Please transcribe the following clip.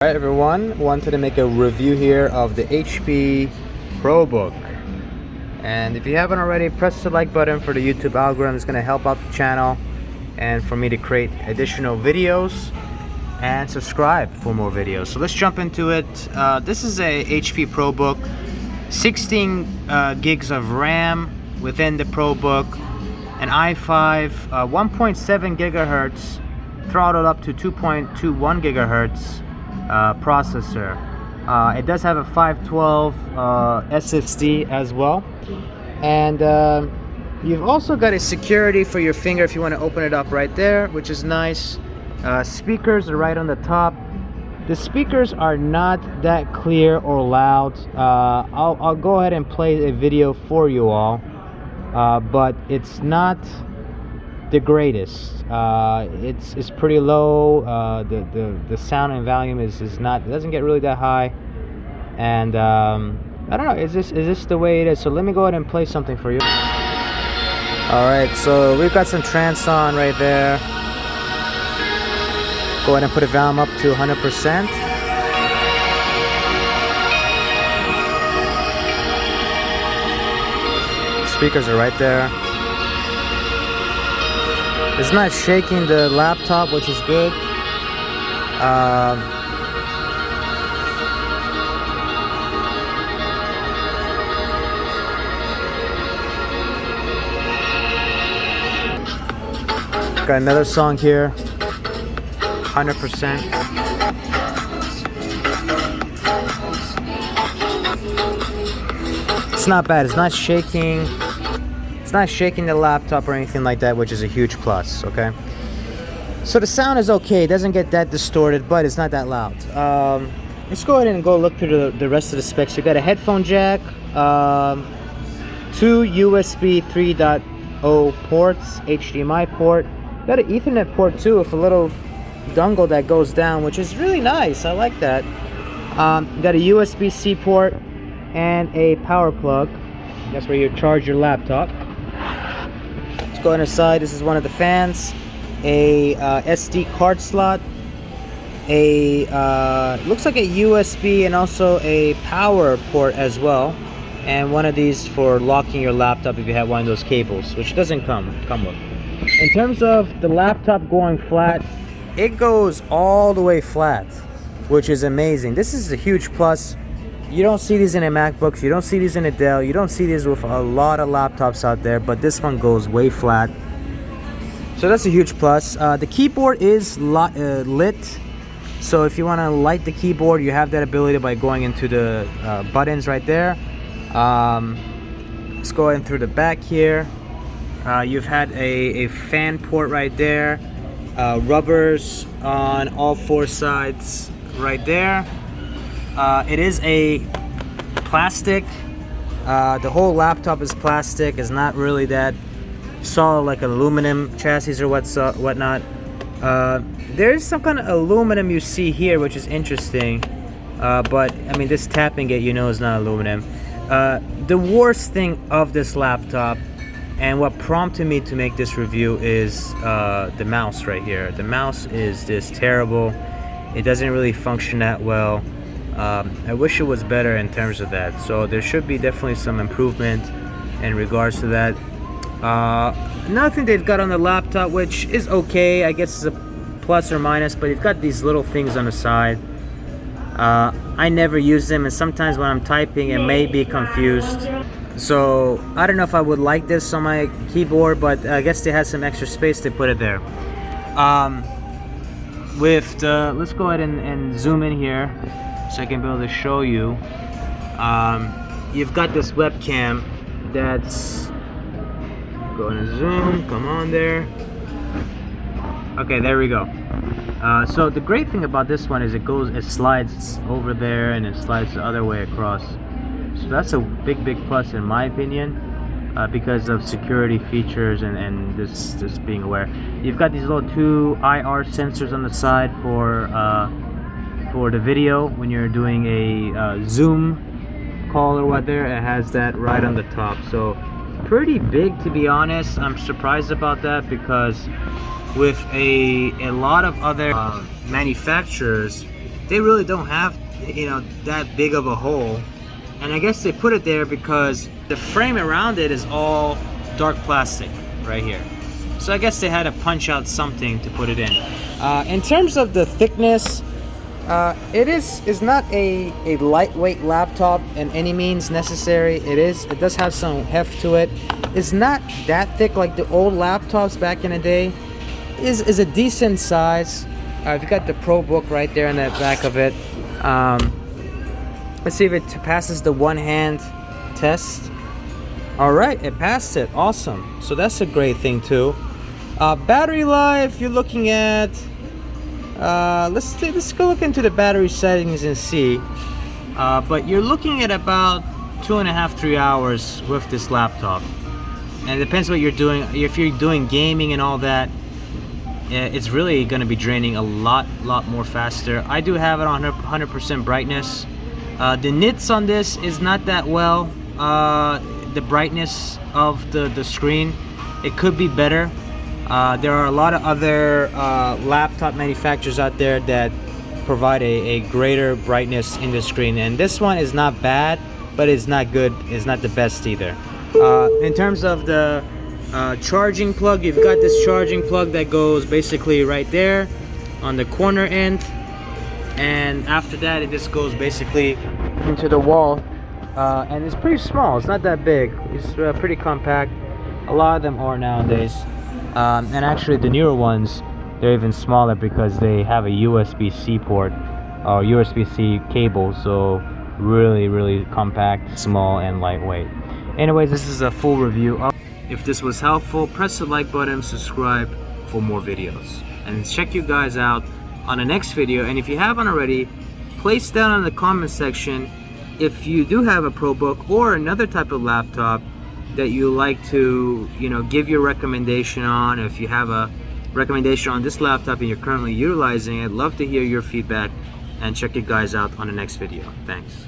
Alright everyone, wanted to make a review here of the HP Probook. And if you haven't already, press the like button for the YouTube algorithm. It's going to help out the channel and for me to create additional videos, and subscribe for more videos. So let's jump into it. This is a HP Probook, 16 gigs of RAM within the Probook, an i5 1.7 gigahertz throttled up to 2.21 gigahertz processor. It does have a 512 SSD as well, and you've also got a security for your finger if you want to open it up right there, which is nice. Speakers are right on the top. The speakers are not that clear or loud. I'll go ahead and play a video for you all, but it's not the greatest. It's pretty low. The sound and volume is not, it doesn't get really that high, and I don't know, is this the way it is? So let me go ahead and play something for you. Alright, so we've got some trance on right there. Go ahead and put the volume up to 100%. Speakers are right there. It's not shaking the laptop, which is good. Got another song here, 100%. It's not bad. It's not shaking. It's not shaking the laptop or anything like that, which is a huge plus. Okay, so the sound is okay. It doesn't get that distorted, but it's not that loud. Let's go ahead and look through the rest of the specs. You got a headphone jack, 2 USB 3.0 ports, HDMI port. Got an Ethernet port too, with a little dongle that goes down, which is really nice. I like that. Got a USB-C port and a power plug. That's where you charge your laptop. Let's go inside. This is one of the fans. A SD card slot. A looks like a USB and also a power port as well. And one of these for locking your laptop if you have one of those cables, which doesn't come with. In terms of the laptop going flat, it goes all the way flat, which is amazing. This is a huge plus. You don't see these in a MacBooks, you don't see these in a Dell, you don't see these with a lot of laptops out there, but this one goes way flat. So that's a huge plus. The keyboard is lit, so if you want to light the keyboard, you have that ability by going into the buttons right there. Let's go in through the back here. You've had a fan port right there. Rubbers on all four sides right there. It is a plastic. The whole laptop is plastic. It's not really that solid like aluminum chassis or whatnot. There is some kind of aluminum you see here, which is interesting. But I mean, this tapping it, you know, is not aluminum. The worst thing of this laptop, and what prompted me to make this review, is the mouse right here. The mouse is just terrible. It doesn't really function that well. I wish it was better in terms of that. So there should be definitely some improvement in regards to that. Another thing they've got on the laptop, which is okay, I guess it's a plus or minus, but you've got these little things on the side. I never use them, and sometimes when I'm typing it may be confused. So I don't know if I would like this on my keyboard, but I guess they had some extra space to put it there. Let's go ahead and zoom in here so I can be able to show you. You've got this webcam that's going to zoom. Come on there. Okay, there we go. So the great thing about this one is it slides over there and it slides the other way across. So that's a big plus in my opinion, because of security features and just being aware. You've got these little 2 IR sensors on the side for the video when you're doing a Zoom call or whatever. It has that right on the top. So pretty big, to be honest. I'm surprised about that, because with a lot of other manufacturers, they really don't have, you know, that big of a hole. And I guess they put it there because the frame around it is all dark plastic right here. So I guess they had to punch out something to put it in. In terms of the thickness, it is not a lightweight laptop in any means necessary. It does have some heft to it. It's not that thick like the old laptops back in the day. Is a decent size. You've got the Probook right there in the back of it. Let's see if it passes the one-hand test. All right, it passed it. Awesome. So that's a great thing too. Battery life, you're looking at. Let's go look into the battery settings and see. But you're looking at about 2.5–3 hours with this laptop. And it depends what you're doing. If you're doing gaming and all that, it's really going to be draining a lot more faster. I do have it on 100% brightness. The nits on this is not that well. The brightness of the screen, it could be better. There are a lot of other laptop manufacturers out there that provide a greater brightness in the screen, and this one is not bad, but it's not good. It's not the best either. In terms of the charging plug, you've got this charging plug that goes basically right there on the corner end, and after that it just goes basically into the wall, and it's pretty small. It's not that big. It's pretty compact. A lot of them are nowadays. And actually the newer ones, they're even smaller because they have a USB-C port or USB-C cable, so really compact, small, and lightweight. Anyways, this is a full review. If this was helpful, press the like button, subscribe for more videos, and check you guys out on the next video. And if you haven't already, place down in the comment section if you do have a Probook or another type of laptop that you like to, you know, give your recommendation on. If you have a recommendation on this laptop and you're currently utilizing it, love to hear your feedback, and check you guys out on the next video. Thanks.